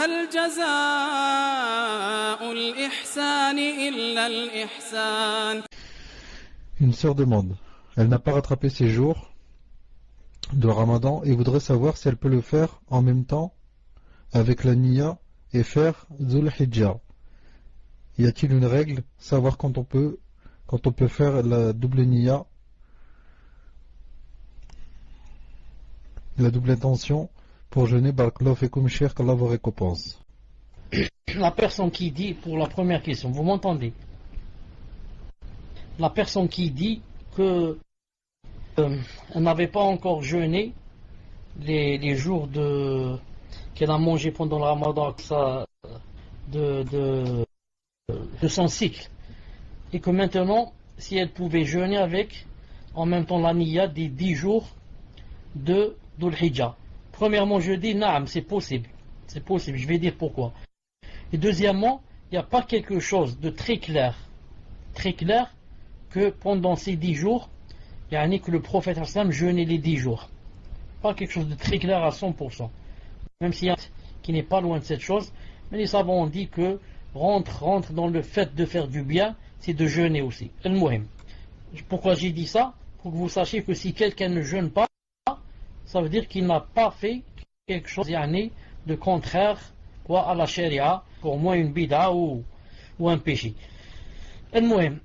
هل جزاء الإحسان إلا الإحسان. Une sœur demande, elle n'a pas rattrapé ses jours de Ramadan et voudrait savoir si elle peut le faire en même temps avec la niya et faire Dhul Hijjah. Y a-t-il une règle, savoir quand on peut faire la double niya, la double intention pour jeûner? Barakallahu fikum cheikh, qu'Allah vous récompense. La personne qui dit, pour la première question, vous m'entendez? La personne qui dit que elle n'avait pas encore jeûné les jours qu'elle a mangé pendant le Ramadan de son cycle, et que maintenant, si elle pouvait jeûner avec en même temps la niya des 10 jours de Dhul Hijjah. Premièrement, je dis naam, c'est possible, je vais dire pourquoi. Et deuxièmement, il n'y a pas quelque chose de très clair que pendant ces 10 jours, que le prophète sallam jeûnait les 10 jours. Pas quelque chose de très clair à 100%. Même s'il y a qui n'est pas loin de cette chose, mais les savants ont dit que rentre dans le fait de faire du bien, c'est de jeûner aussi. Al-Muhim. Pourquoi j'ai dit ça? Pour que vous sachiez que si quelqu'un ne jeûne pas, ça veut dire qu'il n'a pas fait quelque chose de contraire à la sharia, pour moi une bid'a ou un péché. Al-Muhim.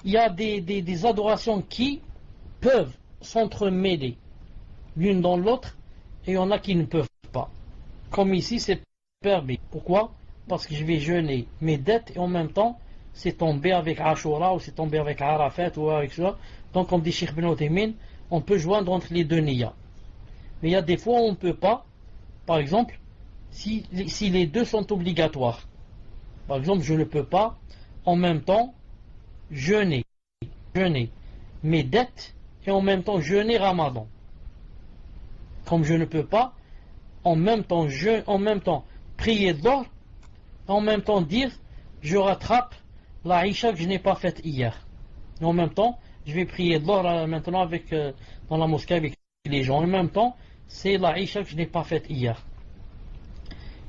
Il y a des adorations qui peuvent s'entremêler l'une dans l'autre, et il y en a qui ne peuvent pas. Comme ici, c'est permis. Pourquoi? Parce que je vais jeûner mes dettes et en même temps, c'est tombé avec Ashura ou c'est tombé avec Arafat ou avec ça. Donc, comme dit Cheikh Ibn Uthaymin, on peut joindre entre les deux niyas. Mais il y a des fois où on ne peut pas. Par exemple, si les deux sont obligatoires. Par exemple, je ne peux pas en même temps jeûner mes dettes et en même temps jeûner Ramadan. Comme je ne peux pas en même temps prier Dhuhr, en même temps dire je rattrape la Isha que je n'ai pas faite hier. Et en même temps, je vais prier Dhuhr maintenant dans la mosquée avec les gens. En même temps, c'est la Isha que je n'ai pas faite hier.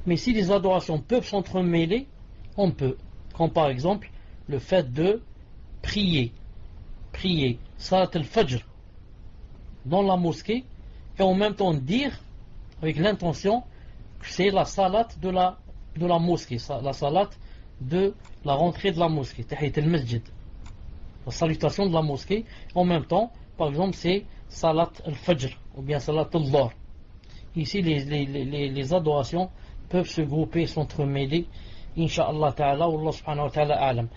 Mais si les adorations peuvent s'entremêler, on peut. Comme par exemple le fait de prier Salat al-Fajr dans la mosquée et en même temps dire avec l'intention que c'est la salat de la mosquée, la salat de la rentrée de la mosquée, Tahiyat al-Masjid, la salutation de la mosquée. En même temps, par exemple, c'est Salat al-Fajr ou bien Salat al-Dhuhr. Ici, les adorations peuvent se grouper, s'entremêler. Inch'Allah ta'ala, Wallah subhanahu wa ta'ala a'lam.